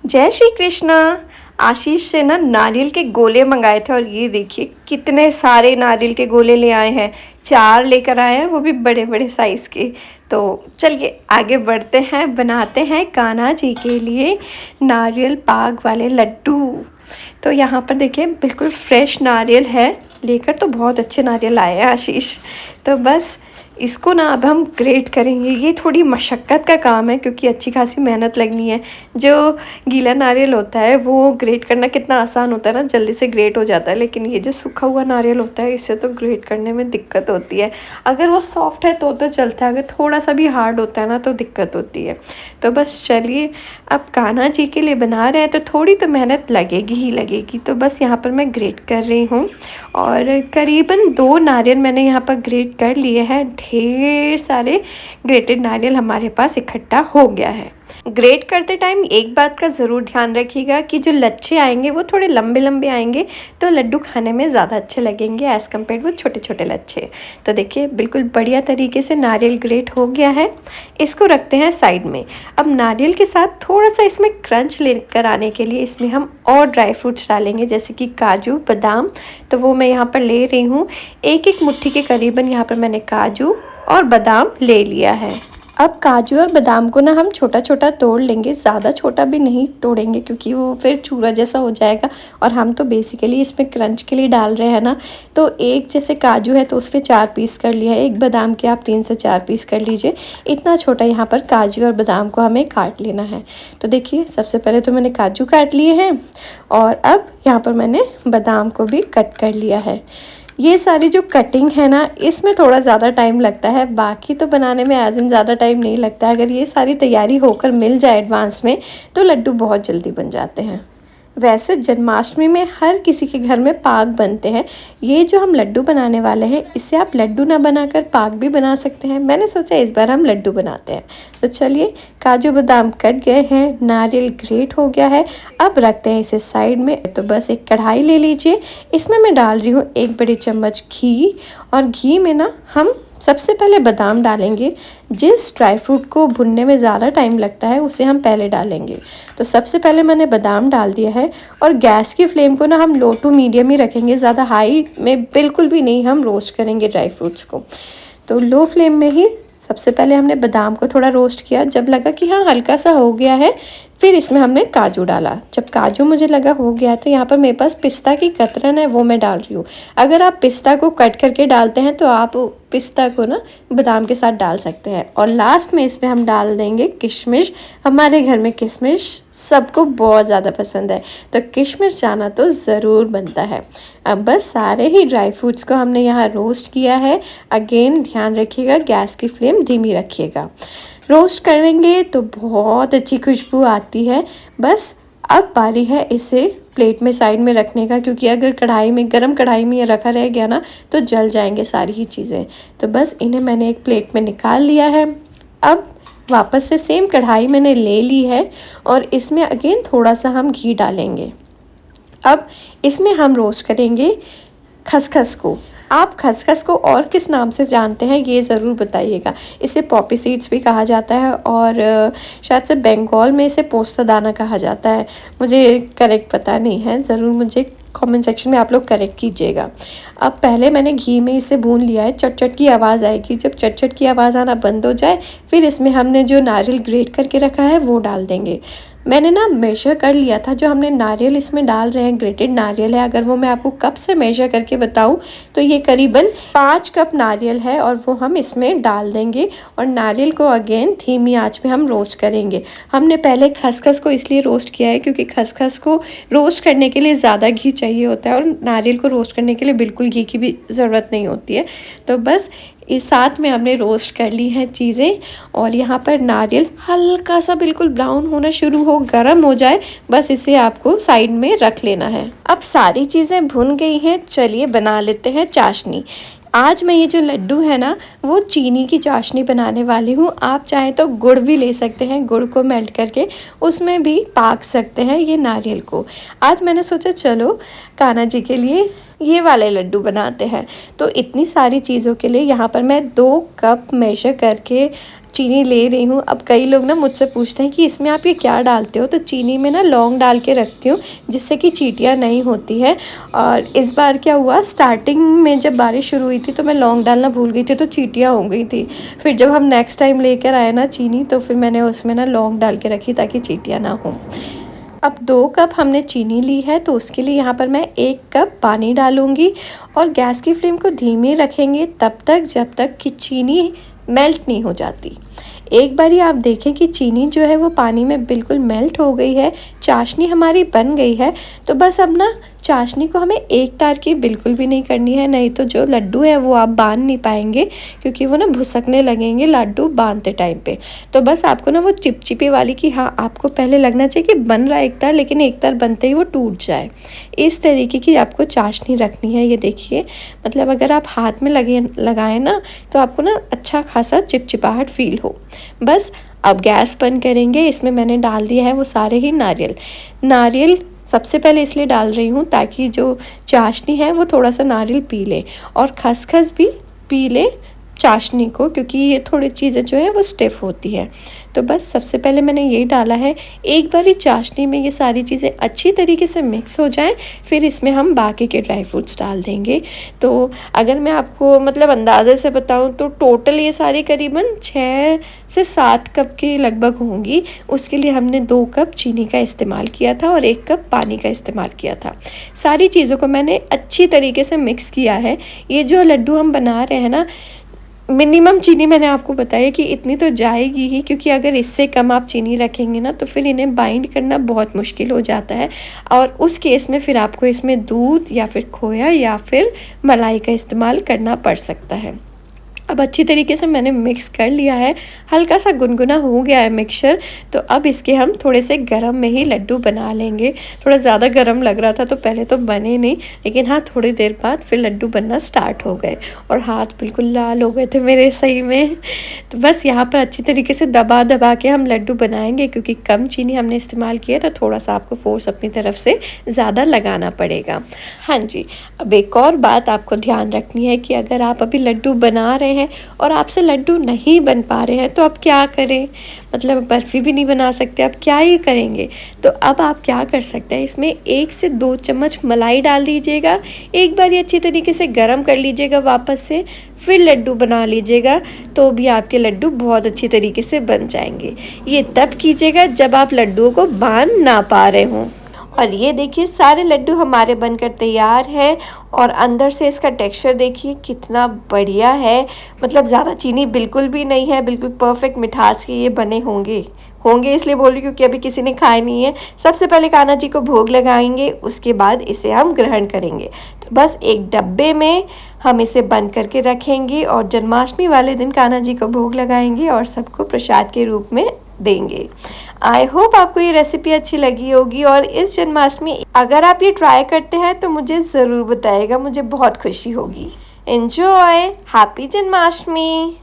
जय श्री कृष्णा। आशीष से ना नारियल के गोले मंगाए थे और ये देखिए कितने सारे नारियल के गोले ले आए हैं। 4 लेकर आए हैं, वो भी बड़े बड़े साइज़ के। तो चलिए आगे बढ़ते हैं, बनाते हैं कान्हा जी के लिए नारियल पाक वाले लड्डू। तो यहाँ पर देखिए बिल्कुल फ्रेश नारियल है, लेकर तो बहुत अच्छे नारियल आए हैं आशीष। तो बस इसको ना अब हम ग्रेट करेंगे। ये थोड़ी मशक्क़त का काम है क्योंकि अच्छी खासी मेहनत लगनी है। जो गीला नारियल होता है वो ग्रेट करना कितना आसान होता है ना, जल्दी से ग्रेट हो जाता है। लेकिन ये जो सूखा हुआ नारियल होता है इससे तो ग्रेट करने में दिक्कत होती है। अगर वो सॉफ्ट है तो चलता है, अगर थोड़ा सा भी हार्ड होता है ना तो दिक्कत होती है। तो बस चलिए, अब कान्हा जी के लिए बना रहे हैं तो थोड़ी तो मेहनत लगेगी ही लगेगी। तो बस यहाँ पर मैं ग्रेट कर रही हूँ और करीबन 2 नारियल मैंने यहाँ पर ग्रेट कर लिए हैं। ढेर सारे ग्रेटेड नारियल हमारे पास इकट्ठा हो गया है। ग्रेट करते टाइम एक बात का ज़रूर ध्यान रखिएगा कि जो लच्छे आएंगे वो थोड़े लंबे लंबे आएंगे तो लड्डू खाने में ज़्यादा अच्छे लगेंगे एज़ कम्पेयर वो छोटे छोटे लच्छे। तो देखिए बिल्कुल बढ़िया तरीके से नारियल ग्रेट हो गया है। इसको रखते हैं साइड में। अब नारियल के साथ थोड़ा सा इसमें क्रंच लेकर आने के लिए इसमें हम और ड्राई फ्रूट्स डालेंगे, जैसे कि काजू बादाम। तो वो मैं यहाँ पर ले रही हूँ। एक मुट्ठी के करीबन यहाँ पर मैंने काजू और बादाम ले लिया है। अब काजू और बादाम को ना हम छोटा छोटा तोड़ लेंगे, ज़्यादा छोटा भी नहीं तोड़ेंगे क्योंकि वो फिर चूरा जैसा हो जाएगा। और हम तो बेसिकली इसमें क्रंच के लिए डाल रहे हैं ना। तो एक जैसे काजू है तो उसके 4 पीस कर लिया है, एक बादाम के आप 3 से 4 पीस कर लीजिए। इतना छोटा यहाँ पर काजू और बादाम को हमें काट लेना है। तो देखिए सबसे पहले तो मैंने काजू काट लिए हैं और अब यहाँ पर मैंने बादाम को भी कट कर लिया है। ये सारी जो कटिंग है ना इसमें थोड़ा ज़्यादा टाइम लगता है, बाकी तो बनाने में एज इन ज़्यादा टाइम नहीं लगता है। अगर ये सारी तैयारी होकर मिल जाए एडवांस में तो लड्डू बहुत जल्दी बन जाते हैं। वैसे जन्माष्टमी में हर किसी के घर में पाक बनते हैं। ये जो हम लड्डू बनाने वाले हैं इससे आप लड्डू ना बनाकर पाक भी बना सकते हैं। मैंने सोचा इस बार हम लड्डू बनाते हैं। तो चलिए, काजू बादाम कट गए हैं, नारियल ग्रेट हो गया है। अब रखते हैं इसे साइड में। तो बस एक कढ़ाई ले लीजिए, इसमें मैं डाल रही हूँ 1 बड़े चम्मच घी। और घी में ना हम सबसे पहले बादाम डालेंगे। जिस ड्राई फ्रूट को भुनने में ज़्यादा टाइम लगता है उसे हम पहले डालेंगे। तो सबसे पहले मैंने बादाम डाल दिया है और गैस की फ्लेम को ना हम लो टू मीडियम ही रखेंगे, ज़्यादा हाई में बिल्कुल भी नहीं हम रोस्ट करेंगे ड्राई फ्रूट्स को। तो लो फ्लेम में ही सबसे पहले हमने बादाम को थोड़ा रोस्ट किया। जब लगा कि हाँ हल्का सा हो गया है फिर इसमें हमने काजू डाला। जब काजू मुझे लगा हो गया तो यहाँ पर मेरे पास पिस्ता की कतरन है वो मैं डाल रही हूँ। अगर आप पिस्ता को कट करके डालते हैं तो आप पिस्ता को ना बादाम के साथ डाल सकते हैं। और लास्ट में इसमें हम डाल देंगे किशमिश। हमारे घर में किशमिश सबको बहुत ज़्यादा पसंद है तो किशमिश जाना तो ज़रूर बनता है। अब बस सारे ही ड्राई फ्रूट्स को हमने यहाँ रोस्ट किया है। अगेन ध्यान रखिएगा गैस की फ्लेम धीमी रखिएगा। रोस्ट करेंगे तो बहुत अच्छी खुशबू आती है। बस अब बारी है इसे प्लेट में साइड में रखने का, क्योंकि अगर कढ़ाई में गरम कढ़ाई में ये रखा रह गया ना तो जल जाएंगे सारी ही चीज़ें। तो बस इन्हें मैंने एक प्लेट में निकाल लिया है। अब वापस से सेम कढ़ाई मैंने ले ली है और इसमें अगेन थोड़ा सा हम घी डालेंगे। अब इसमें हम रोस्ट करेंगे खसखस को। आप खसखस को और किस नाम से जानते हैं ये ज़रूर बताइएगा। इसे पॉपी सीड्स भी कहा जाता है और शायद से बंगाल में इसे पोस्ता दाना कहा जाता है। मुझे करेक्ट पता नहीं है, ज़रूर मुझे कमेंट सेक्शन में आप लोग करेक्ट कीजिएगा। अब पहले मैंने घी में इसे भून लिया है। चट चट की आवाज़ आएगी, जब चट चट की आवाज़ आना बंद हो जाए फिर इसमें हमने जो नारियल ग्रेट करके रखा है वो डाल देंगे। मैंने ना मेजर कर लिया था, जो हमने नारियल इसमें डाल रहे हैं ग्रेटेड नारियल है। अगर वो मैं आपको कप से मेजर करके बताऊं तो ये करीबन 5 कप नारियल है और वो हम इसमें डाल देंगे। और नारियल को अगेन धीमी आंच में हम रोस्ट करेंगे। हमने पहले खसखस को इसलिए रोस्ट किया है क्योंकि खसखस को रोस्ट करने के लिए ज़्यादा घी चाहिए होता है और नारियल को रोस्ट करने के लिए बिल्कुल घी की भी ज़रूरत नहीं होती है। तो बस इस साथ में हमने रोस्ट कर ली हैं चीज़ें। और यहाँ पर नारियल हल्का सा बिल्कुल ब्राउन होना शुरू हो, गर्म हो जाए, बस इसे आपको साइड में रख लेना है। अब सारी चीज़ें भुन गई हैं, चलिए बना लेते हैं चाशनी। आज मैं ये जो लड्डू है ना वो चीनी की चाशनी बनाने वाली हूँ। आप चाहें तो गुड़ भी ले सकते हैं, गुड़ को मेल्ट करके उसमें भी पाक सकते हैं ये नारियल को। आज मैंने सोचा चलो कान्हा जी के लिए ये वाले लड्डू बनाते हैं। तो इतनी सारी चीज़ों के लिए यहाँ पर मैं 2 कप मेजर करके चीनी ले रही हूँ। अब कई लोग ना मुझसे पूछते हैं कि इसमें आप ये क्या डालते हो, तो चीनी में ना लौंग डाल के रखती हूँ जिससे कि चींटियाँ नहीं होती हैं। और इस बार क्या हुआ, स्टार्टिंग में जब बारिश शुरू हुई थी तो मैं लौंग डालना भूल गई थी, तो चींटियाँ हो गई थी। फिर जब हम नेक्स्ट टाइम लेकर आए ना चीनी, तो फिर मैंने उसमें ना लौंग डाल के रखी ताकि चींटियाँ ना हों। अब 2 कप हमने चीनी ली है, तो उसके लिए यहाँ पर मैं 1 कप पानी डालूँगी और गैस की फ्लेम को धीमी रखेंगे तब तक जब तक कि चीनी मेल्ट नहीं हो जाती। एक बारी आप देखें कि चीनी जो है वो पानी में बिल्कुल मेल्ट हो गई है, चाशनी हमारी बन गई है, तो बस अब ना चाशनी को हमें एक तार की बिल्कुल भी नहीं करनी है, नहीं तो जो लड्डू हैं वो आप बांध नहीं पाएंगे, क्योंकि वो ना भुसकने लगेंगे लड्डू बांधते टाइम पे। तो बस आपको ना वो चिपचिपी वाली कि हाँ, आपको पहले लगना चाहिए कि बन रहा है एक तार, लेकिन एक तार बनते ही वो टूट जाए, इस तरीके की आपको चाशनी रखनी है। ये देखिए, मतलब अगर आप हाथ में लगाएं ना तो आपको ना अच्छा खासा चिपचिपाहट फील हो। बस अब गैस बंद करेंगे। इसमें मैंने डाल दिया है वो सारे ही नारियल सबसे पहले इसलिए डाल रही हूँ ताकि जो चाशनी है वो थोड़ा सा नारियल पी ले, और खसखस भी पी ले चाशनी को, क्योंकि ये थोड़ी चीज़ें जो है वो स्टिफ होती है। तो बस सबसे पहले मैंने ये डाला है। एक बारी चाशनी में ये सारी चीज़ें अच्छी तरीके से मिक्स हो जाएं, फिर इसमें हम बाकी के ड्राई फ्रूट्स डाल देंगे। तो अगर मैं आपको मतलब अंदाज़े से बताऊं तो टोटल ये सारी करीबन 6 से 7 कप के लगभग होंगी। उसके लिए हमने 2 कप चीनी का इस्तेमाल किया था और 1 कप पानी का इस्तेमाल किया था। सारी चीज़ों को मैंने अच्छी तरीके से मिक्स किया है। ये जो लड्डू हम बना रहे हैं ना, मिनिमम चीनी मैंने आपको बताया कि इतनी तो जाएगी ही, क्योंकि अगर इससे कम आप चीनी रखेंगे ना तो फिर इन्हें बाइंड करना बहुत मुश्किल हो जाता है, और उस केस में फिर आपको इसमें दूध या फिर खोया या फिर मलाई का इस्तेमाल करना पड़ सकता है। अब अच्छी तरीके से मैंने मिक्स कर लिया है, हल्का सा गुनगुना हो गया है मिक्सचर। तो अब इसके हम थोड़े से गरम में ही लड्डू बना लेंगे। थोड़ा ज़्यादा गरम लग रहा था तो पहले तो बने नहीं, लेकिन हाँ थोड़ी देर बाद फिर लड्डू बनना स्टार्ट हो गए और हाथ बिल्कुल लाल हो गए थे मेरे सही में। तो बस यहाँ पर अच्छी तरीके से दबा दबा के हम लड्डू बनाएंगे, क्योंकि कम चीनी हमने इस्तेमाल किया तो थोड़ा सा आपको फोर्स अपनी तरफ से ज़्यादा लगाना पड़ेगा। हाँ जी, अब एक और बात आपको ध्यान रखनी है कि अगर आप अभी लड्डू बना रहे हैं और आपसे लड्डू नहीं बन पा रहे हैं तो आप क्या करें, मतलब बर्फ़ी भी नहीं बना सकते, आप क्या ही करेंगे। तो अब आप क्या कर सकते हैं, इसमें 1 से 2 चम्मच मलाई डाल दीजिएगा, एक बार ये अच्छी तरीके से गरम कर लीजिएगा वापस से, फिर लड्डू बना लीजिएगा, तो भी आपके लड्डू बहुत अच्छी तरीके से बन जाएंगे। ये तब कीजिएगा जब आप लड्डुओं को बांध ना पा रहे हों। और ये देखिए सारे लड्डू हमारे बनकर तैयार हैं, और अंदर से इसका टेक्सचर देखिए कितना बढ़िया है। मतलब ज़्यादा चीनी बिल्कुल भी नहीं है, बिल्कुल परफेक्ट मिठास के ये बने होंगे इसलिए बोल रही क्योंकि अभी किसी ने खाए नहीं है। सबसे पहले कान्हा जी को भोग लगाएंगे, उसके बाद इसे हम ग्रहण करेंगे। तो बस एक डब्बे में हम इसे बंद करके रखेंगे और जन्माष्टमी वाले दिन कान्हा जी को भोग लगाएंगे और सबको प्रसाद के रूप में देंगे। आई होप आपको ये रेसिपी अच्छी लगी होगी, और इस जन्माष्टमी अगर आप ये ट्राई करते हैं तो मुझे ज़रूर बताइएगा, मुझे बहुत खुशी होगी। Enjoy, happy Janmashtami.